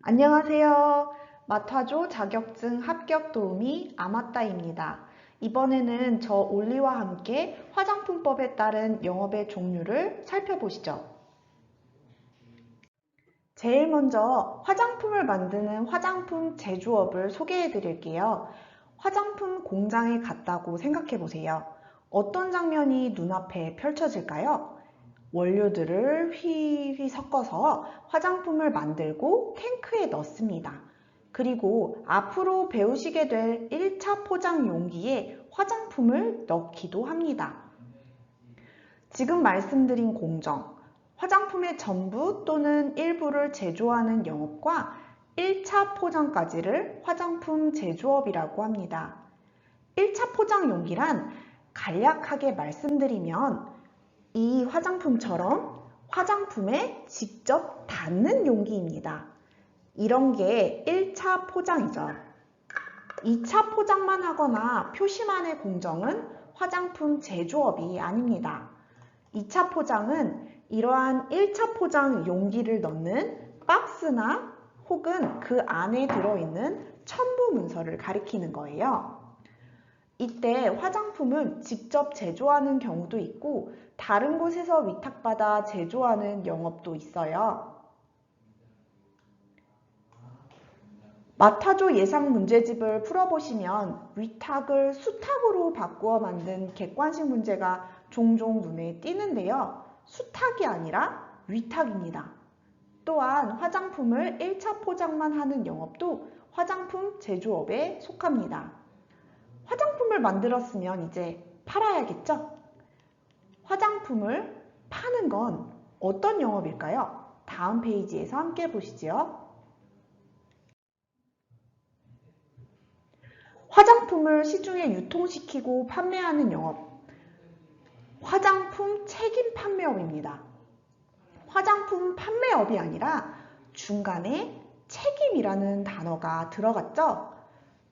안녕하세요. 마타조 자격증 합격 도우미 아마따입니다. 이번에는 저 올리와 함께 화장품법에 따른 영업의 종류를 살펴보시죠. 제일 먼저 화장품을 만드는 화장품 제조업을 소개해 드릴게요. 화장품 공장에 갔다고 생각해 보세요. 어떤 장면이 눈앞에 펼쳐질까요? 원료들을 휘휘 섞어서 화장품을 만들고 탱크에 넣습니다. 그리고 앞으로 배우시게 될 1차 포장 용기에 화장품을 넣기도 합니다. 지금 말씀드린 공정, 화장품의 전부 또는 일부를 제조하는 영업과 1차 포장까지를 화장품 제조업이라고 합니다. 1차 포장 용기란 간략하게 말씀드리면 이 화장품처럼 화장품에 직접 닿는 용기입니다. 이런 게 1차 포장이죠. 2차 포장만 하거나 표시만의 공정은 화장품 제조업이 아닙니다. 2차 포장은 이러한 1차 포장 용기를 넣는 박스나 혹은 그 안에 들어있는 첨부 문서를 가리키는 거예요. 이때 화장품은 직접 제조하는 경우도 있고 다른 곳에서 위탁받아 제조하는 영업도 있어요. 마타조 예상 문제집을 풀어보시면 위탁을 수탁으로 바꾸어 만든 객관식 문제가 종종 눈에 띄는데요. 수탁이 아니라 위탁입니다. 또한 화장품을 1차 포장만 하는 영업도 화장품 제조업에 속합니다. 화장품을 만들었으면 이제 팔아야겠죠? 화장품을 파는 건 어떤 영업일까요? 다음 페이지에서 함께 보시죠. 화장품을 시중에 유통시키고 판매하는 영업, 화장품 책임 판매업입니다. 화장품 판매업이 아니라 중간에 책임이라는 단어가 들어갔죠?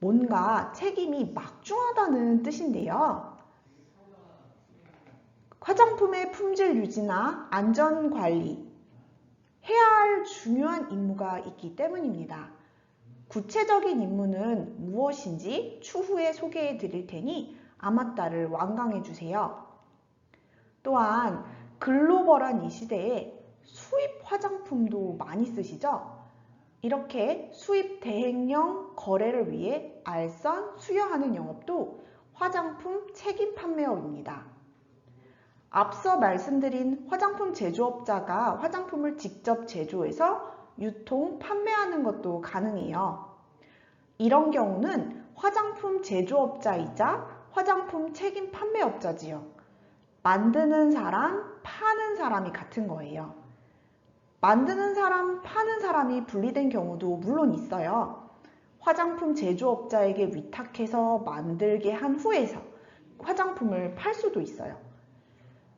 뭔가 책임이 막중하다는 뜻인데요. 화장품의 품질 유지나 안전 관리, 해야 할 중요한 임무가 있기 때문입니다. 구체적인 임무는 무엇인지 추후에 소개해 드릴 테니 아마따를 완강해 주세요. 또한 글로벌한 이 시대에 수입 화장품도 많이 쓰시죠? 이렇게 수입 대행령 거래를 위해 알선 수여하는 영업도 화장품 책임 판매업입니다. 앞서 말씀드린 화장품 제조업자가 화장품을 직접 제조해서 유통, 판매하는 것도 가능해요. 이런 경우는 화장품 제조업자이자 화장품 책임 판매업자지요. 만드는 사람, 파는 사람이 같은 거예요. 만드는 사람, 파는 사람이 분리된 경우도 물론 있어요. 화장품 제조업자에게 위탁해서 만들게 한 후에서 화장품을 팔 수도 있어요.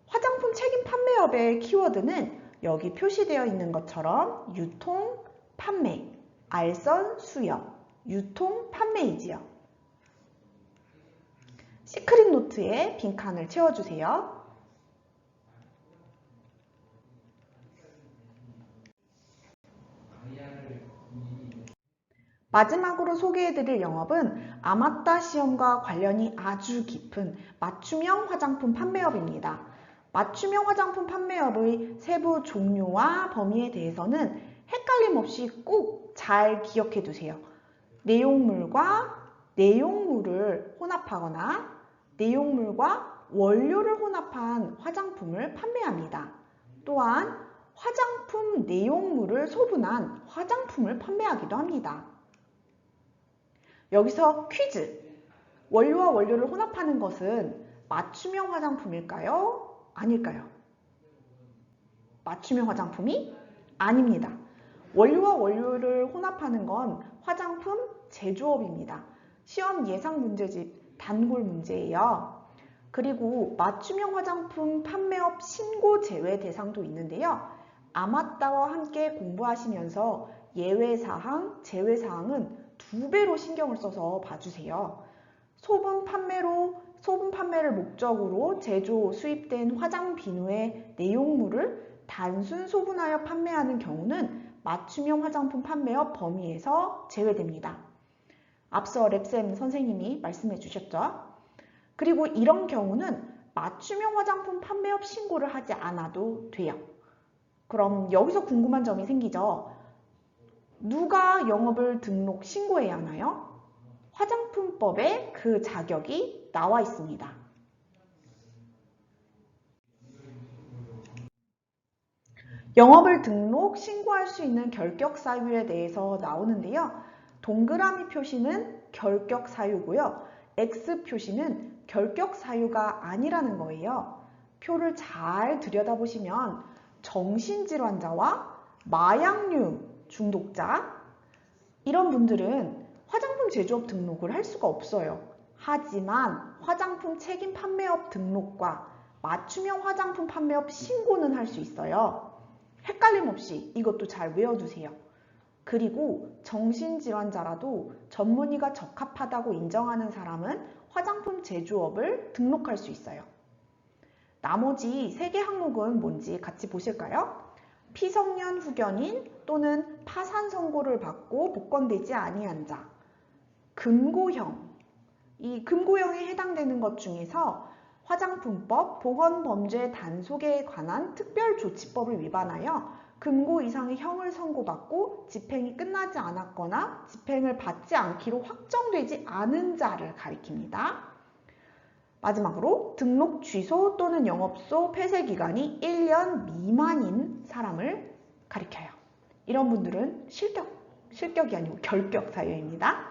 화장품 책임 판매업의 키워드는 여기 표시되어 있는 것처럼 유통, 판매, 알선, 수여, 유통, 판매이지요. 시크릿 노트에 빈칸을 채워주세요. 마지막으로 소개해드릴 영업은 아마따 시험과 관련이 아주 깊은 맞춤형 화장품 판매업입니다. 맞춤형 화장품 판매업의 세부 종류와 범위에 대해서는 헷갈림 없이 꼭 잘 기억해 두세요. 내용물과 내용물을 혼합하거나 내용물과 원료를 혼합한 화장품을 판매합니다. 또한 화장품 내용물을 소분한 화장품을 판매하기도 합니다. 여기서 퀴즈! 원료와 원료를 혼합하는 것은 맞춤형 화장품일까요? 아닐까요? 맞춤형 화장품이 아닙니다. 원료와 원료를 혼합하는 건 화장품 제조업입니다. 시험 예상 문제집 단골 문제예요. 그리고 맞춤형 화장품 판매업 신고 제외 대상도 있는데요. 아마따와 함께 공부하시면서 예외사항, 제외사항은 2배로 신경을 써서 봐주세요. 소분 판매를 목적으로 제조, 수입된 화장 비누의 내용물을 단순 소분하여 판매하는 경우는 맞춤형 화장품 판매업 범위에서 제외됩니다. 앞서 랩쌤 선생님이 말씀해 주셨죠? 그리고 이런 경우는 맞춤형 화장품 판매업 신고를 하지 않아도 돼요. 그럼 여기서 궁금한 점이 생기죠? 누가 영업을 등록 신고해야 하나요? 화장품법에 그 자격이 나와 있습니다. 영업을 등록 신고할 수 있는 결격 사유에 대해서 나오는데요. 동그라미 표시는 결격 사유고요. X 표시는 결격 사유가 아니라는 거예요. 표를 잘 들여다보시면 정신질환자와 마약류 중독자 이런 분들은 화장품 제조업 등록을 할 수가 없어요. 하지만 화장품 책임 판매업 등록과 맞춤형 화장품 판매업 신고는 할 수 있어요. 헷갈림 없이 이것도 잘 외워두세요. 그리고 정신질환자라도 전문의가 적합하다고 인정하는 사람은 화장품 제조업을 등록할 수 있어요. 나머지 3개 항목은 뭔지 같이 보실까요? 피성년 후견인 또는 파산 선고를 받고 복권되지 아니한 자, 금고형, 이 금고형에 해당되는 것 중에서 화장품법, 보건범죄 단속에 관한 특별조치법을 위반하여 금고 이상의 형을 선고받고 집행이 끝나지 않았거나 집행을 받지 않기로 확정되지 않은 자를 가리킵니다. 마지막으로 등록 취소 또는 영업소 폐쇄 기간이 1년 미만인 사람을 가리켜요. 이런 분들은 실격이 아니고 결격 사유입니다.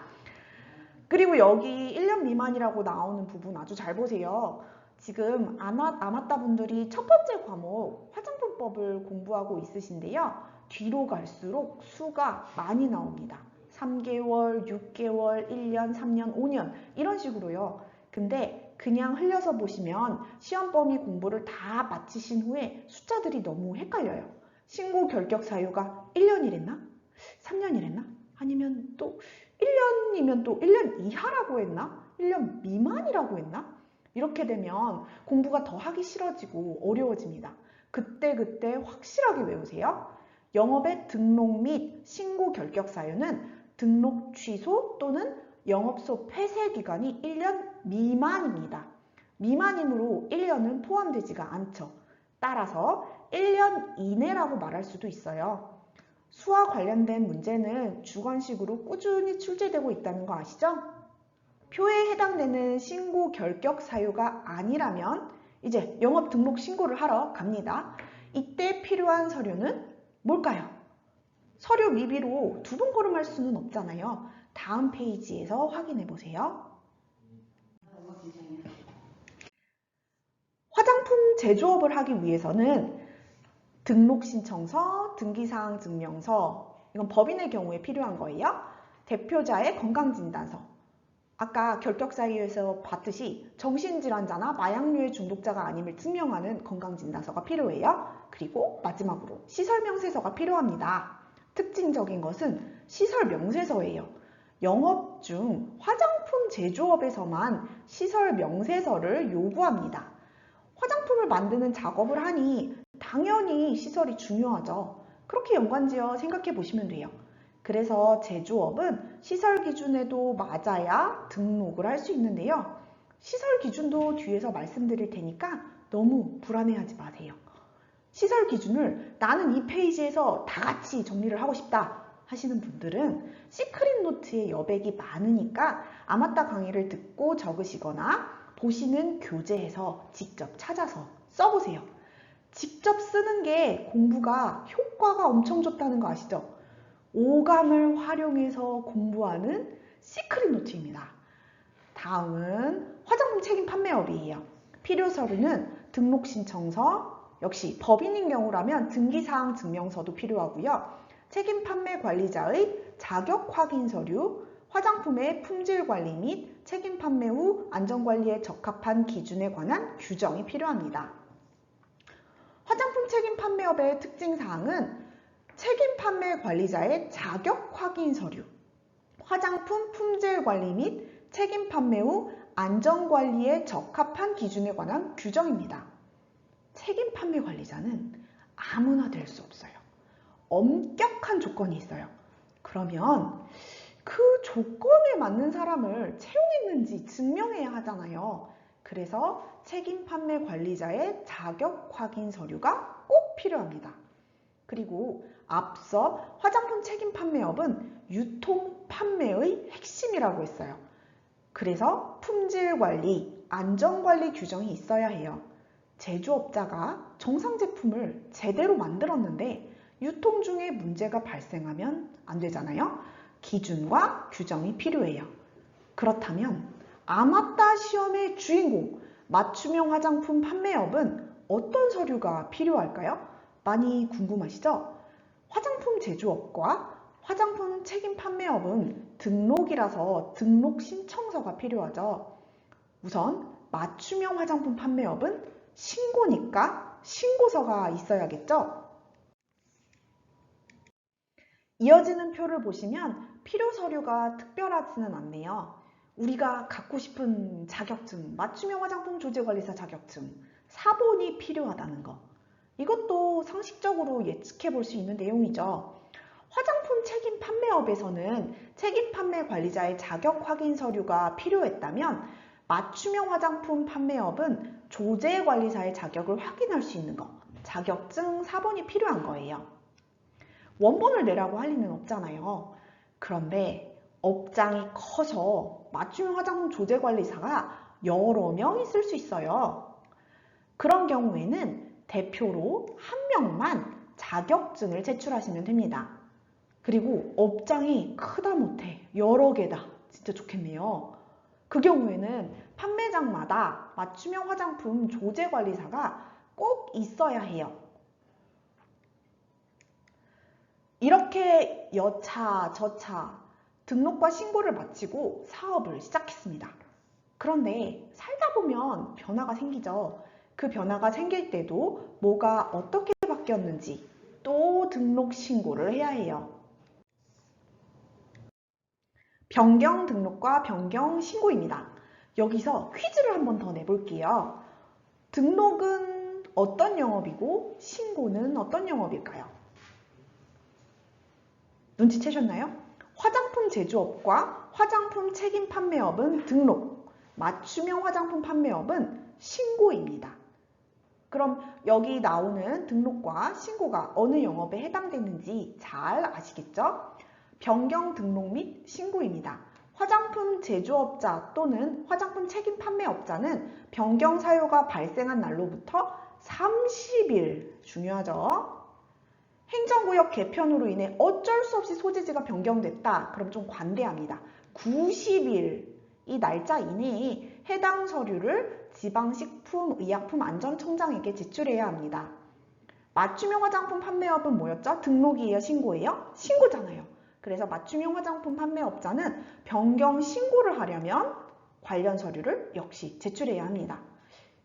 그리고 여기 1년 미만이라고 나오는 부분 아주 잘 보세요. 지금 아마따 분들이 첫 번째 과목 화장품법을 공부하고 있으신데요. 뒤로 갈수록 수가 많이 나옵니다. 3개월, 6개월, 1년, 3년, 5년 이런 식으로요. 근데 그냥 흘려서 보시면 시험 범위 공부를 다 마치신 후에 숫자들이 너무 헷갈려요. 신고 결격 사유가 1년이랬나? 3년이랬나? 아니면 또 1년이면 또 1년 이하라고 했나? 1년 미만이라고 했나? 이렇게 되면 공부가 더 하기 싫어지고 어려워집니다. 그때 확실하게 외우세요. 영업의 등록 및 신고 결격 사유는 등록 취소 또는 영업소 폐쇄 기간이 1년 미만입니다. 미만이므로 1년은 포함되지가 않죠. 따라서 1년 이내라고 말할 수도 있어요. 수와 관련된 문제는 주관식으로 꾸준히 출제되고 있다는 거 아시죠? 표에 해당되는 신고 결격 사유가 아니라면 이제 영업 등록 신고를 하러 갑니다. 이때 필요한 서류는 뭘까요? 서류 미비로 두 번 걸음할 수는 없잖아요. 다음 페이지에서 확인해 보세요. 화장품 제조업을 하기 위해서는 등록신청서, 등기사항 증명서, 이건 법인의 경우에 필요한 거예요. 대표자의 건강진단서, 아까 결격 사유에서 봤듯이 정신질환자나 마약류의 중독자가 아님을 증명하는 건강진단서가 필요해요. 그리고 마지막으로 시설명세서가 필요합니다. 특징적인 것은 시설명세서예요. 영업 중 화장품 제조업에서만 시설명세서를 요구합니다. 화장품을 만드는 작업을 하니 당연히 시설이 중요하죠. 그렇게 연관지어 생각해 보시면 돼요. 그래서 제조업은 시설 기준에도 맞아야 등록을 할 수 있는데요. 시설 기준도 뒤에서 말씀드릴 테니까 너무 불안해하지 마세요. 시설 기준을 나는 이 페이지에서 다 같이 정리를 하고 싶다 하시는 분들은 시크릿 노트에 여백이 많으니까 아마따 강의를 듣고 적으시거나 보시는 교재에서 직접 찾아서 써보세요. 직접 쓰는 게 공부가 효과가 엄청 좋다는 거 아시죠? 오감을 활용해서 공부하는 시크릿 노트입니다. 다음은 화장품 책임 판매업이에요. 필요 서류는 등록 신청서, 역시 법인인 경우라면 등기사항 증명서도 필요하고요. 책임 판매 관리자의 자격 확인 서류, 화장품의 품질 관리 및 책임 판매 후 안전관리에 적합한 기준에 관한 규정이 필요합니다. 화장품 책임 판매업의 특징사항은 책임 판매 관리자의 자격 확인 서류, 화장품 품질 관리 및 책임 판매 후 안전관리에 적합한 기준에 관한 규정입니다. 책임 판매 관리자는 아무나 될 수 없어요. 엄격한 조건이 있어요. 그러면 그 조건에 맞는 사람을 채용했는지 증명해야 하잖아요. 그래서 책임 판매 관리자의 자격 확인 서류가 꼭 필요합니다. 그리고 앞서 화장품 책임 판매업은 유통 판매의 핵심이라고 했어요. 그래서 품질 관리, 안전 관리 규정이 있어야 해요. 제조업자가 정상 제품을 제대로 만들었는데 유통 중에 문제가 발생하면 안 되잖아요. 기준과 규정이 필요해요. 그렇다면 아맞다 시험의 주인공, 맞춤형 화장품 판매업은 어떤 서류가 필요할까요? 많이 궁금하시죠? 화장품 제조업과 화장품 책임 판매업은 등록이라서 등록 신청서가 필요하죠. 우선 맞춤형 화장품 판매업은 신고니까 신고서가 있어야겠죠? 이어지는 표를 보시면 필요 서류가 특별하지는 않네요. 우리가 갖고 싶은 자격증, 맞춤형 화장품 조제관리사 자격증, 사본이 필요하다는 거. 이것도 상식적으로 예측해 볼 수 있는 내용이죠. 화장품 책임 판매업에서는 책임 판매 관리자의 자격 확인 서류가 필요했다면 맞춤형 화장품 판매업은 조제관리사의 자격을 확인할 수 있는 거, 자격증 사본이 필요한 거예요. 원본을 내라고 할 리는 없잖아요. 그런데 업장이 커서 맞춤형 화장품 조제관리사가 여러 명 있을 수 있어요. 그런 경우에는 대표로 한 명만 자격증을 제출하시면 됩니다. 그리고 업장이 크다 못해 여러 개다. 진짜 좋겠네요. 그 경우에는 판매장마다 맞춤형 화장품 조제관리사가 꼭 있어야 해요. 이렇게 여차 저차 등록과 신고를 마치고 사업을 시작했습니다. 그런데 살다 보면 변화가 생기죠. 그 변화가 생길 때도 뭐가 어떻게 바뀌었는지 또 등록 신고를 해야 해요. 변경 등록과 변경 신고입니다. 여기서 퀴즈를 한 번 더 내볼게요. 등록은 어떤 영업이고 신고는 어떤 영업일까요? 눈치채셨나요? 화장품 제조업과 화장품 책임 판매업은 등록, 맞춤형 화장품 판매업은 신고입니다. 그럼 여기 나오는 등록과 신고가 어느 영업에 해당되는지 잘 아시겠죠? 변경 등록 및 신고입니다. 화장품 제조업자 또는 화장품 책임 판매업자는 변경 사유가 발생한 날로부터 30일, 중요하죠? 행정구역 개편으로 인해 어쩔 수 없이 소재지가 변경됐다. 그럼 좀 관대합니다. 90일 이 날짜 이내에 해당 서류를 지방식품의약품안전청장에게 제출해야 합니다. 맞춤형 화장품 판매업은 뭐였죠? 등록이에요? 신고예요? 신고잖아요. 그래서 맞춤형 화장품 판매업자는 변경 신고를 하려면 관련 서류를 역시 제출해야 합니다.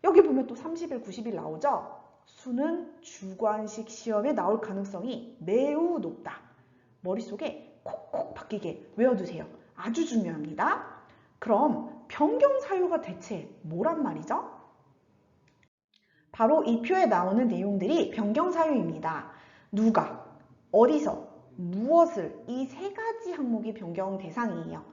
여기 보면 또 30일, 90일 나오죠? 수는 주관식 시험에 나올 가능성이 매우 높다. 머릿속에 콕콕 박히게 외워두세요. 아주 중요합니다. 그럼 변경 사유가 대체 뭐란 말이죠? 바로 이 표에 나오는 내용들이 변경 사유입니다. 누가, 어디서, 무엇을 이 세 가지 항목이 변경 대상이에요.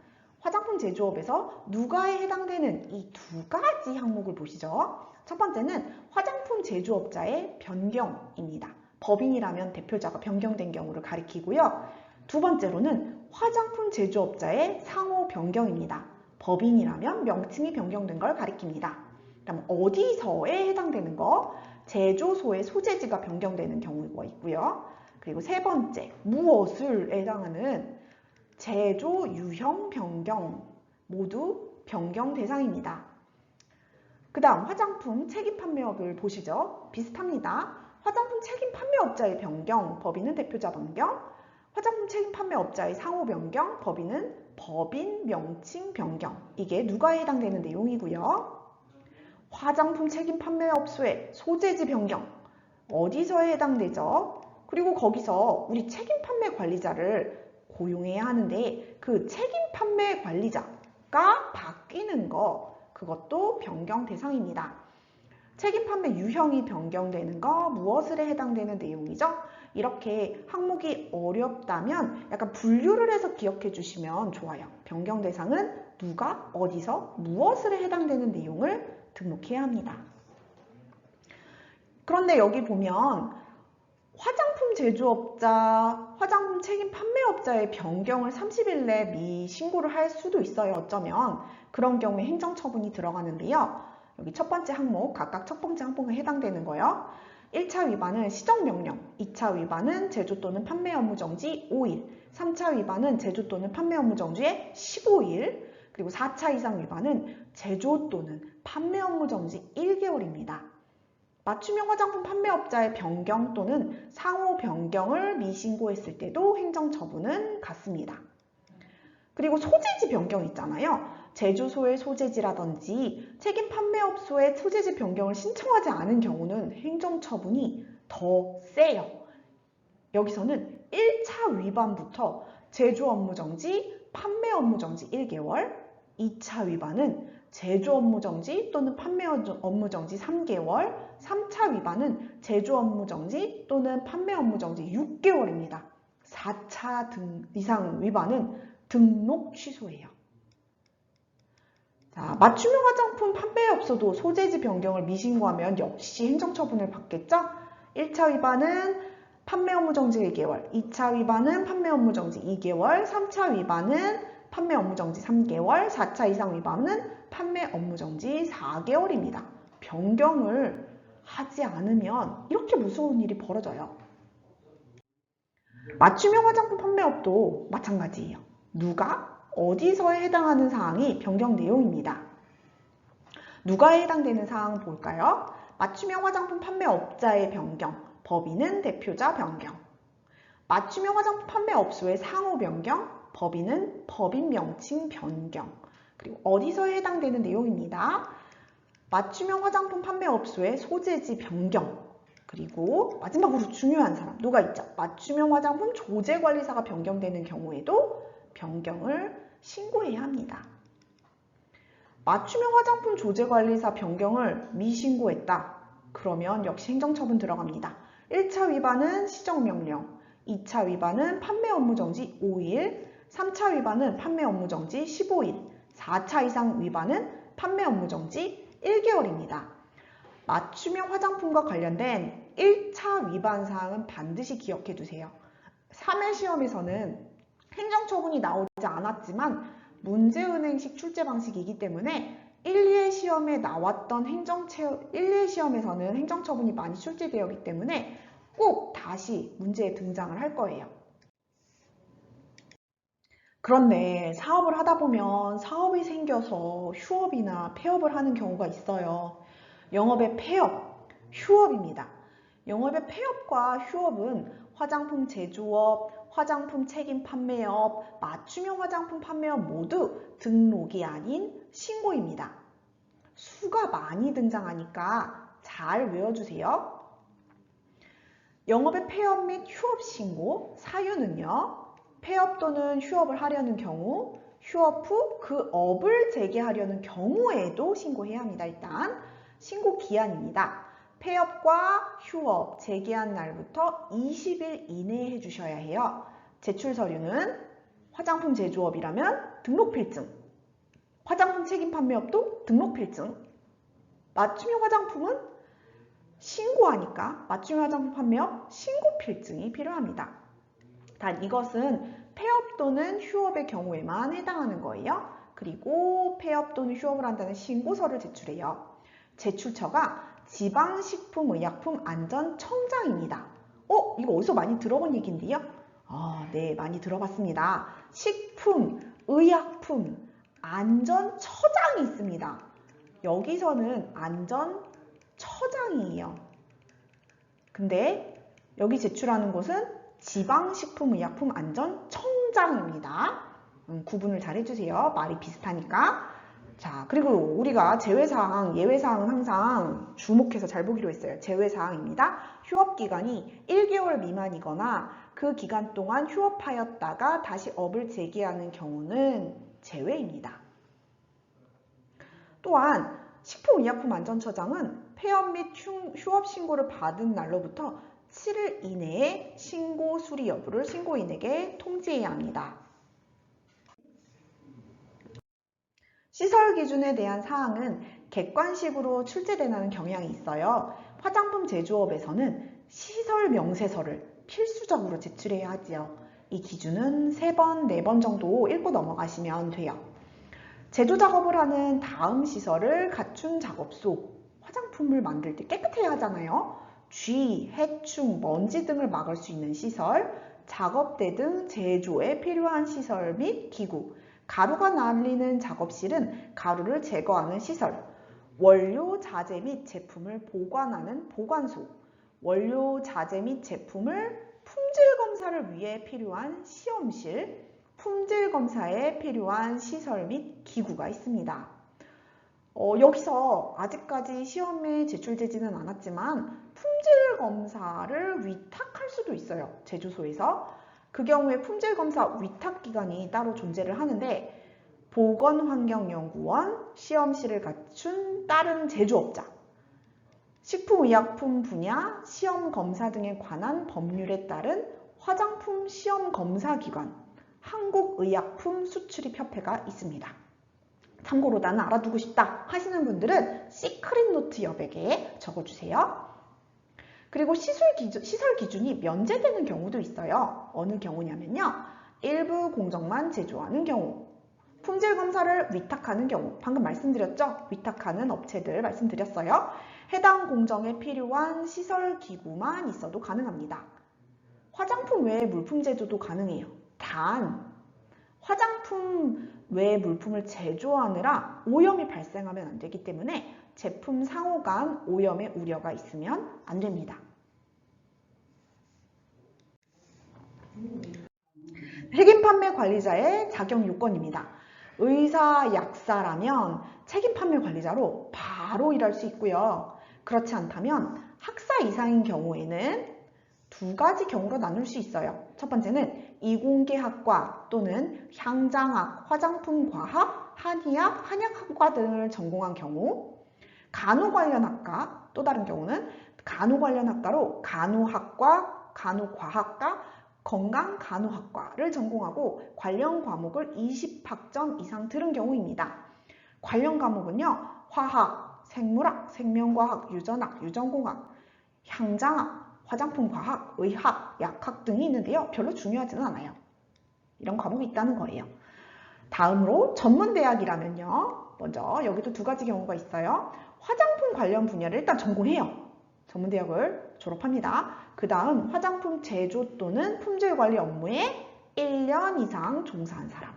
화장품 제조업에서 누가에 해당되는 이 두 가지 항목을 보시죠. 첫 번째는 화장품 제조업자의 변경입니다. 법인이라면 대표자가 변경된 경우를 가리키고요. 두 번째로는 화장품 제조업자의 상호 변경입니다. 법인이라면 명칭이 변경된 걸 가리킵니다. 그다음 어디서에 해당되는 거, 제조소의 소재지가 변경되는 경우가 있고요. 그리고 세 번째, 무엇을 해당하는 제조 유형 변경 모두 변경 대상입니다. 그 다음 화장품 책임 판매업을 보시죠. 비슷합니다. 화장품 책임 판매업자의 변경, 법인은 대표자 변경, 화장품 책임 판매업자의 상호 변경, 법인은 법인 명칭 변경. 이게 누가에 해당되는 내용이고요. 화장품 책임 판매업소의 소재지 변경, 어디서에 해당되죠? 그리고 거기서 우리 책임 판매 관리자를 고용해야 하는데 그 책임 판매 관리자가 바뀌는 거, 그것도 변경 대상입니다. 책임 판매 유형이 변경되는 거, 무엇을에 해당되는 내용이죠? 이렇게 항목이 어렵다면 약간 분류를 해서 기억해 주시면 좋아요. 변경 대상은 누가, 어디서, 무엇을에 해당되는 내용을 등록해야 합니다. 그런데 여기 보면 화장품 제조업자, 화장품 책임 판매업자의 변경을 30일 내 미신고를 할 수도 있어요. 어쩌면 그런 경우에 행정처분이 들어가는데요. 여기 첫 번째 항목, 각각 첫 번째 항목에 해당되는 거요. 1차 위반은 시정명령, 2차 위반은 제조 또는 판매 업무 정지 5일, 3차 위반은 제조 또는 판매 업무 정지에 15일, 그리고 4차 이상 위반은 제조 또는 판매 업무 정지 1개월입니다. 맞춤형 화장품 판매업자의 변경 또는 상호 변경을 미신고했을 때도 행정처분은 같습니다. 그리고 소재지 변경 있잖아요. 제조소의 소재지라든지 책임 판매업소의 소재지 변경을 신청하지 않은 경우는 행정처분이 더 세요. 여기서는 1차 위반부터 제조 업무 정지, 판매 업무 정지 1개월, 2차 위반은 제조 업무 정지 또는 판매 업무 정지 3개월, 3차 위반은 제조 업무 정지 또는 판매 업무 정지 6개월입니다. 4차 이상 위반은 등록 취소예요. 자, 맞춤형 화장품 판매업소도 소재지 변경을 미신고하면 역시 행정처분을 받겠죠? 1차 위반은 판매 업무 정지 1개월, 2차 위반은 판매 업무 정지 2개월, 3차 위반은 판매 업무 정지 3개월, 4차 이상 위반은 판매 업무 정지 4개월입니다. 변경을 하지 않으면 이렇게 무서운 일이 벌어져요. 맞춤형 화장품 판매업도 마찬가지예요. 누가, 어디서에 해당하는 사항이 변경 내용입니다. 누가에 해당되는 사항 볼까요? 맞춤형 화장품 판매업자의 변경, 법인은 대표자 변경. 맞춤형 화장품 판매업소의 상호 변경, 법인은 법인 명칭 변경. 그리고 어디서에 해당되는 내용입니다. 맞춤형 화장품 판매업소의 소재지 변경. 그리고 마지막으로 중요한 사람 누가 있죠? 맞춤형 화장품 조제관리사가 변경되는 경우에도 변경을 신고해야 합니다. 맞춤형 화장품 조제관리사 변경을 미신고했다. 그러면 역시 행정처분 들어갑니다. 1차 위반은 시정명령, 2차 위반은 판매 업무 정지 5일, 3차 위반은 판매 업무 정지 15일, 4차 이상 위반은 판매 업무 정지 1개월입니다. 맞춤형 화장품과 관련된 1차 위반 사항은 반드시 기억해 두세요. 3회 시험에서는 행정처분이 나오지 않았지만 문제은행식 출제 방식이기 때문에 1, 2회 시험에 나왔던 1, 2회 시험에서는 행정처분이 많이 출제되었기 때문에 꼭 다시 문제에 등장을 할 거예요. 그런데 사업을 하다 보면 사업이 생겨서 휴업이나 폐업을 하는 경우가 있어요. 영업의 폐업, 휴업입니다. 영업의 폐업과 휴업은 화장품 제조업, 화장품 책임 판매업, 맞춤형 화장품 판매업 모두 등록이 아닌 신고입니다. 수가 많이 등장하니까 잘 외워주세요. 영업의 폐업 및 휴업 신고, 사유는요. 폐업 또는 휴업을 하려는 경우, 휴업 후 그 업을 재개하려는 경우에도 신고해야 합니다. 일단 신고 기한입니다. 폐업과 휴업 재개한 날부터 20일 이내에 해주셔야 해요. 제출 서류는 화장품 제조업이라면 등록필증, 화장품 책임 판매업도 등록필증, 맞춤형 화장품은 신고하니까 맞춤형 화장품 판매업 신고필증이 필요합니다. 단 이것은 폐업 또는 휴업의 경우에만 해당하는 거예요. 그리고 폐업 또는 휴업을 한다는 신고서를 제출해요. 제출처가 지방식품의약품안전청장입니다. 이거 어디서 많이 들어본 얘기인데요? 네, 많이 들어봤습니다. 식품, 의약품, 안전처장이 있습니다. 여기서는 안전처장이에요. 근데 여기 제출하는 곳은 지방식품의약품안전청장입니다. 구분을 잘 해주세요. 말이 비슷하니까. 자, 그리고 우리가 제외사항, 예외사항은 항상 주목해서 잘 보기로 했어요. 제외사항입니다. 휴업기간이 1개월 미만이거나 그 기간 동안 휴업하였다가 다시 업을 재개하는 경우는 제외입니다. 또한 식품의약품안전처장은 폐업 및 휴업 신고를 받은 날로부터 7일 이내에 신고 수리 여부를 신고인에게 통지해야 합니다. 시설 기준에 대한 사항은 객관식으로 출제되는 경향이 있어요. 화장품 제조업에서는 시설 명세서를 필수적으로 제출해야 하지요. 이 기준은 3번, 4번 정도 읽고 넘어가시면 돼요. 제조 작업을 하는 다음 시설을 갖춘 작업소, 화장품을 만들 때 깨끗해야 하잖아요. 쥐, 해충, 먼지 등을 막을 수 있는 시설, 작업대 등 제조에 필요한 시설 및 기구, 가루가 날리는 작업실은 가루를 제거하는 시설, 원료, 자재 및 제품을 보관하는 보관소, 원료, 자재 및 제품을 품질 검사를 위해 필요한 시험실, 품질 검사에 필요한 시설 및 기구가 있습니다. 여기서 아직까지 시험에 제출되지는 않았지만 품질 검사를 위탁할 수도 있어요. 제조소에서. 그 경우에 품질검사 위탁기관이 따로 존재를 하는데 보건환경연구원, 시험실을 갖춘 다른 제조업자, 식품의약품 분야 시험검사 등에 관한 법률에 따른 화장품 시험검사기관, 한국의약품 수출입협회가 있습니다. 참고로 나는 알아두고 싶다 하시는 분들은 시크릿 노트 여백에 적어주세요. 그리고 시설 기준이 면제되는 경우도 있어요. 어느 경우냐면요. 일부 공정만 제조하는 경우, 품질 검사를 위탁하는 경우, 방금 말씀드렸죠? 위탁하는 업체들 말씀드렸어요. 해당 공정에 필요한 시설 기구만 있어도 가능합니다. 화장품 외의 물품 제조도 가능해요. 단, 화장품 외의 물품을 제조하느라 오염이 발생하면 안 되기 때문에 제품 상호 간 오염의 우려가 있으면 안 됩니다. 책임 판매 관리자의 자격 요건입니다. 의사, 약사라면 책임 판매 관리자로 바로 일할 수 있고요. 그렇지 않다면 학사 이상인 경우에는 2가지 경우로 나눌 수 있어요. 첫 번째는 이공계학과 또는 향장학, 화장품과학, 한의학, 한약학과 등을 전공한 경우, 간호 관련 학과, 또 다른 경우는 간호 관련 학과로 간호학과, 간호과학과, 건강간호학과를 전공하고 관련 과목을 20학점 이상 들은 경우입니다. 관련 과목은요, 화학, 생물학, 생명과학, 유전학, 유전공학, 향장학, 화장품과학, 의학, 약학 등이 있는데요. 별로 중요하지는 않아요. 이런 과목이 있다는 거예요. 다음으로 전문대학이라면요. 먼저 여기도 2가지 경우가 있어요. 화장품 관련 분야를 일단 전공해요. 전문대학을 졸업합니다. 그 다음 화장품 제조 또는 품질관리 업무에 1년 이상 종사한 사람,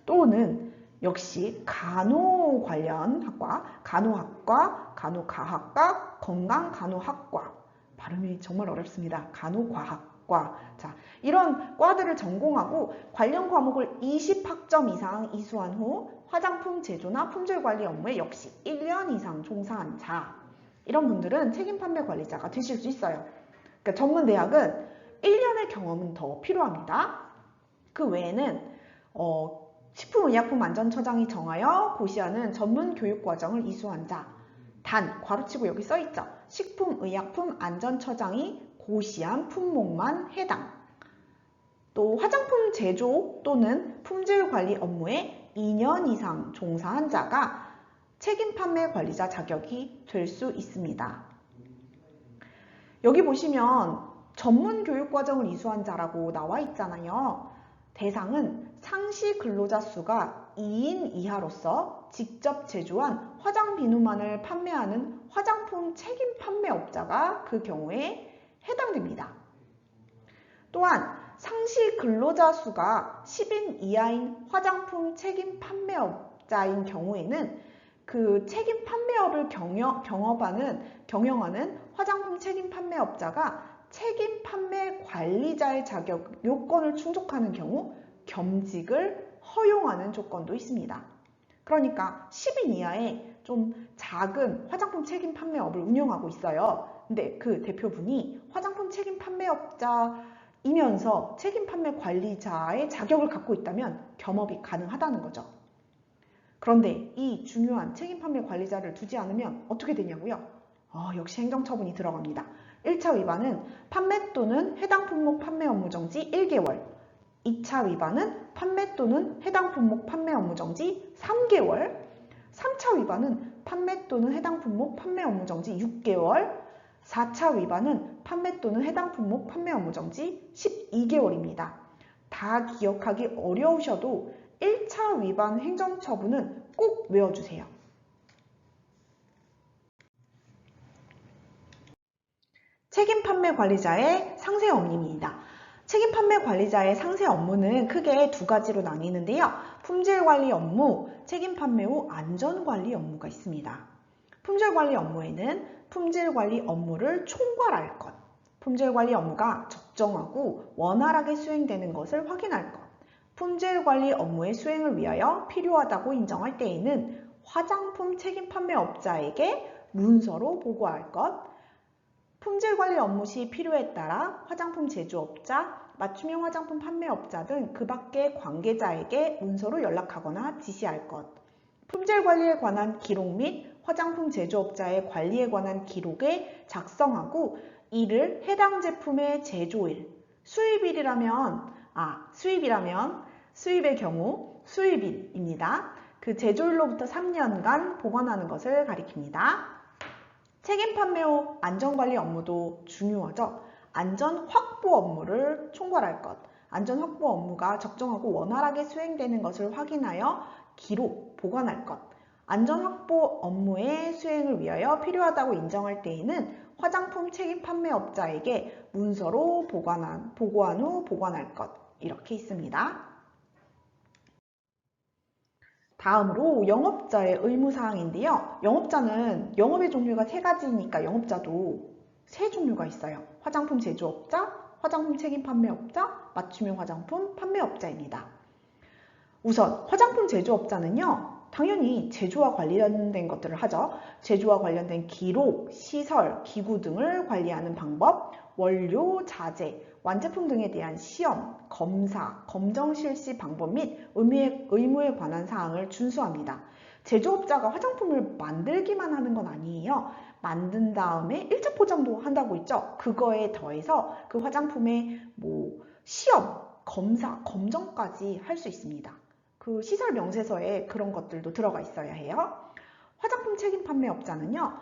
또는 역시 간호 관련 학과, 간호학과, 간호가학과, 건강간호학과, 발음이 정말 어렵습니다. 간호과학과. 자, 이런 과들을 전공하고 관련 과목을 20학점 이상 이수한 후 화장품 제조나 품질관리 업무에 역시 1년 이상 종사한 자, 이런 분들은 책임 판매 관리자가 되실 수 있어요. 그러니까 전문대학은 1년의 경험은 더 필요합니다. 그 외에는 식품의약품안전처장이 정하여 고시하는 전문교육과정을 이수한 자, 단, 괄호치고 여기 써있죠. 식품의약품안전처장이 고시한 품목만 해당. 또 화장품 제조 또는 품질관리 업무에 2년 이상 종사한 자가 책임 판매 관리자 자격이 될 수 있습니다. 여기 보시면 전문 교육과정을 이수한 자라고 나와 있잖아요. 대상은 상시 근로자 수가 2인 이하로서 직접 제조한 화장 비누만을 판매하는 화장품 책임 판매업자가 그 경우에 해당됩니다. 또한 상시 근로자 수가 10인 이하인 화장품 책임 판매업자인 경우에는 그 책임 판매업을 경영하는 화장품 책임 판매업자가 책임 판매 관리자의 자격 요건을 충족하는 경우 겸직을 허용하는 조건도 있습니다. 그러니까 10인 이하의 좀 작은 화장품 책임 판매업을 운영하고 있어요. 근데 그 대표분이 화장품 책임 판매업자이면서 책임 판매 관리자의 자격을 갖고 있다면 겸업이 가능하다는 거죠. 그런데 이 중요한 책임 판매 관리자를 두지 않으면 어떻게 되냐고요? 역시 행정처분이 들어갑니다. 1차 위반은 판매 또는 해당 품목 판매 업무 정지 1개월, 2차 위반은 판매 또는 해당 품목 판매 업무 정지 3개월, 3차 위반은 판매 또는 해당 품목 판매 업무 정지 6개월, 4차 위반은 판매 또는 해당 품목 판매 업무 정지 12개월입니다. 다 기억하기 어려우셔도 1차 위반 행정처분은 꼭 외워주세요. 책임 판매 관리자의 상세 업무입니다. 책임 판매 관리자의 상세 업무는 크게 두 가지로 나뉘는데요. 품질 관리 업무, 책임 판매 후 안전 관리 업무가 있습니다. 품질 관리 업무에는 품질 관리 업무를 총괄할 것, 품질 관리 업무가 적정하고 원활하게 수행되는 것을 확인할 것, 품질 관리 업무의 수행을 위하여 필요하다고 인정할 때에는 화장품 책임 판매업자에게 문서로 보고할 것, 품질 관리 업무 시 필요에 따라 화장품 제조업자, 맞춤형 화장품 판매업자 등 그 밖의 관계자에게 문서로 연락하거나 지시할 것, 품질 관리에 관한 기록 및 화장품 제조업자의 관리에 관한 기록에 작성하고 이를 해당 제품의 제조일, 수입이라면 수입의 경우 수입일입니다. 그 제조일로부터 3년간 보관하는 것을 가리킵니다. 책임 판매 후 안전관리 업무도 중요하죠. 안전 확보 업무를 총괄할 것. 안전 확보 업무가 적정하고 원활하게 수행되는 것을 확인하여 기록, 보관할 것. 안전 확보 업무의 수행을 위하여 필요하다고 인정할 때에는 화장품 책임 판매업자에게 문서로 보고한 후 보관할 것. 이렇게 있습니다. 다음으로 영업자의 의무사항인데요. 영업자는 영업의 종류가 세 가지니까 영업자도 세 종류가 있어요. 화장품 제조업자, 화장품 책임 판매업자, 맞춤형 화장품 판매업자입니다. 우선 화장품 제조업자는요. 당연히 제조와 관련된 것들을 하죠. 제조와 관련된 기록, 시설, 기구 등을 관리하는 방법, 원료, 자재, 완제품 등에 대한 시험, 검사, 검정 실시 방법 및 의무에 관한 사항을 준수합니다. 제조업자가 화장품을 만들기만 하는 건 아니에요. 만든 다음에 1차 포장도 한다고 했죠. 그거에 더해서 그 화장품의 시험, 검사, 검정까지 할 수 있습니다. 그 시설 명세서에 그런 것들도 들어가 있어야 해요. 화장품 책임 판매업자는요.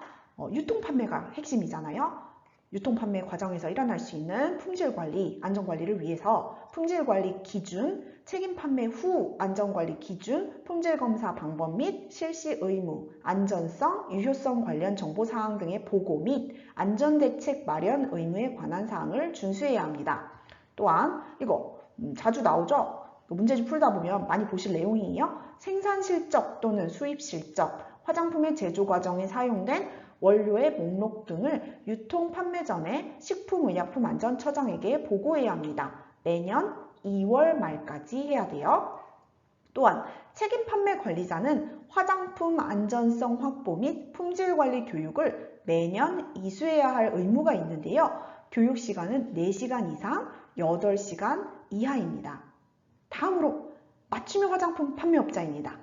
유통 판매가 핵심이잖아요. 유통 판매 과정에서 일어날 수 있는 품질 관리, 안전 관리를 위해서 품질 관리 기준, 책임 판매 후 안전 관리 기준, 품질 검사 방법 및 실시 의무, 안전성, 유효성 관련 정보 사항 등의 보고 및 안전 대책 마련 의무에 관한 사항을 준수해야 합니다. 또한 이거 자주 나오죠? 문제집 풀다 보면 많이 보실 내용이에요. 생산 실적 또는 수입 실적, 화장품의 제조 과정에 사용된 원료의 목록 등을 유통 판매 전에 식품의약품안전처장에게 보고해야 합니다. 매년 2월 말까지 해야 돼요. 또한 책임 판매 관리자는 화장품 안전성 확보 및 품질 관리 교육을 매년 이수해야 할 의무가 있는데요. 교육 시간은 4시간 이상, 8시간 이하입니다. 다음으로 맞춤형 화장품 판매업자입니다.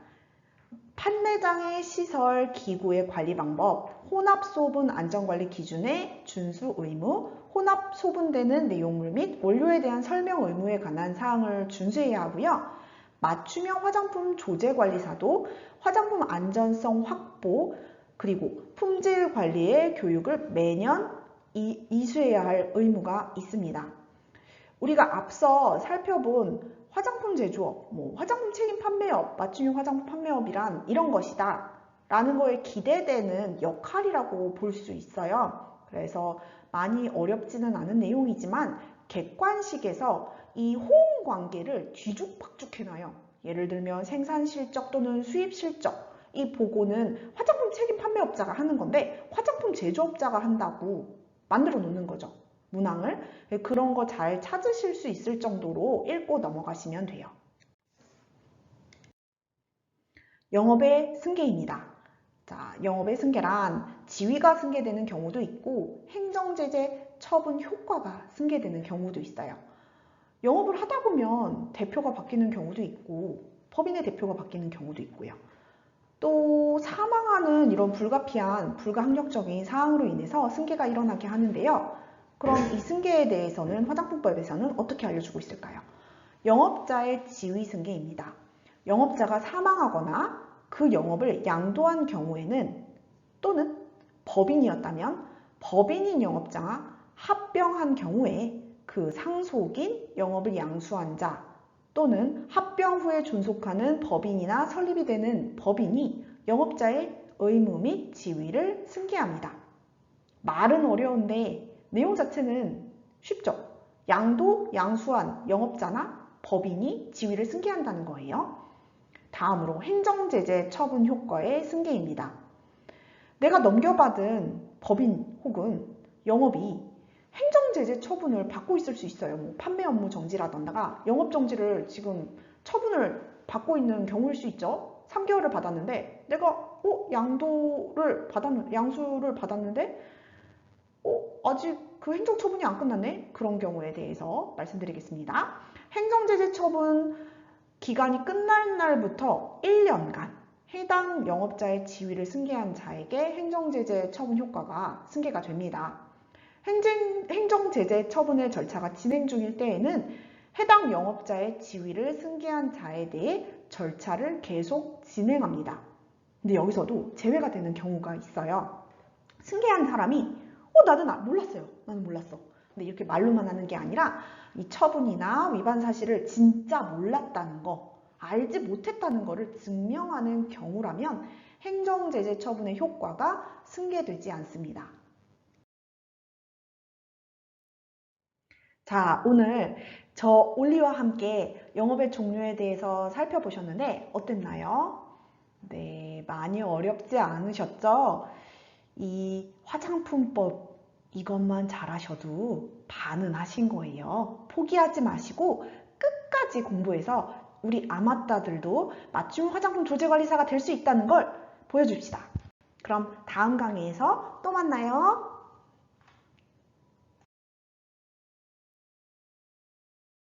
판매장의 시설, 기구의 관리 방법, 혼합 소분 안전관리 기준의 준수 의무, 혼합 소분되는 내용물 및 원료에 대한 설명 의무에 관한 사항을 준수해야 하고요. 맞춤형 화장품 조제관리사도 화장품 안전성 확보 그리고 품질 관리의 교육을 매년 이수해야 할 의무가 있습니다. 우리가 앞서 살펴본 화장품 제조업, 화장품 책임 판매업, 맞춤형 화장품 판매업이란 이런 것이다 라는 거에 기대되는 역할이라고 볼 수 있어요. 그래서 많이 어렵지는 않은 내용이지만 객관식에서 이 호응 관계를 뒤죽박죽 해놔요. 예를 들면 생산 실적 또는 수입 실적, 이 보고는 화장품 책임 판매업자가 하는 건데 화장품 제조업자가 한다고 만들어 놓는 거죠. 문항을. 그런 거 잘 찾으실 수 있을 정도로 읽고 넘어가시면 돼요. 영업의 승계입니다. 자, 영업의 승계란 지위가 승계되는 경우도 있고 행정제재 처분 효과가 승계되는 경우도 있어요. 영업을 하다 보면 대표가 바뀌는 경우도 있고 법인의 대표가 바뀌는 경우도 있고요. 또 사망하는 이런 불가피한 불가항력적인 사항으로 인해서 승계가 일어나게 하는데요. 그럼 이 승계에 대해서는 화장품법에서는 어떻게 알려주고 있을까요? 영업자의 지위 승계입니다. 영업자가 사망하거나 그 영업을 양도한 경우에는 또는 법인이었다면 법인인 영업자가 합병한 경우에 그 상속인 영업을 양수한 자 또는 합병 후에 존속하는 법인이나 설립이 되는 법인이 영업자의 의무 및 지위를 승계합니다. 말은 어려운데 내용 자체는 쉽죠? 양도, 양수한 영업자나 법인이 지위를 승계한다는 거예요. 다음으로 행정제재 처분 효과의 승계입니다. 내가 넘겨받은 법인 혹은 영업이 행정제재 처분을 받고 있을 수 있어요. 뭐 판매 업무 정지라던가 영업정지를 지금 처분을 받고 있는 경우일 수 있죠. 3개월을 받았는데 내가 양수를 받았는데 아직 그 행정처분이 안 끝났네? 그런 경우에 대해서 말씀드리겠습니다. 행정제재 처분 기간이 끝날 날부터 1년간 해당 영업자의 지위를 승계한 자에게 행정제재 처분 효과가 승계가 됩니다. 행정제재 처분의 절차가 진행 중일 때에는 해당 영업자의 지위를 승계한 자에 대해 절차를 계속 진행합니다. 근데 여기서도 제외가 되는 경우가 있어요. 승계한 사람이 나는 몰랐어요. 나는 몰랐어. 근데 이렇게 말로만 하는 게 아니라 이 처분이나 위반 사실을 진짜 몰랐다는 거, 알지 못했다는 거를 증명하는 경우라면 행정제재 처분의 효과가 승계되지 않습니다. 자, 오늘 저 올리와 함께 영업의 종류에 대해서 살펴보셨는데 어땠나요? 네, 많이 어렵지 않으셨죠? 이 화장품법 이것만 잘하셔도 반은 하신 거예요. 포기하지 마시고 끝까지 공부해서 우리 아마따들도 맞춤 화장품 조제관리사가 될 수 있다는 걸 보여줍시다. 그럼 다음 강의에서 또 만나요.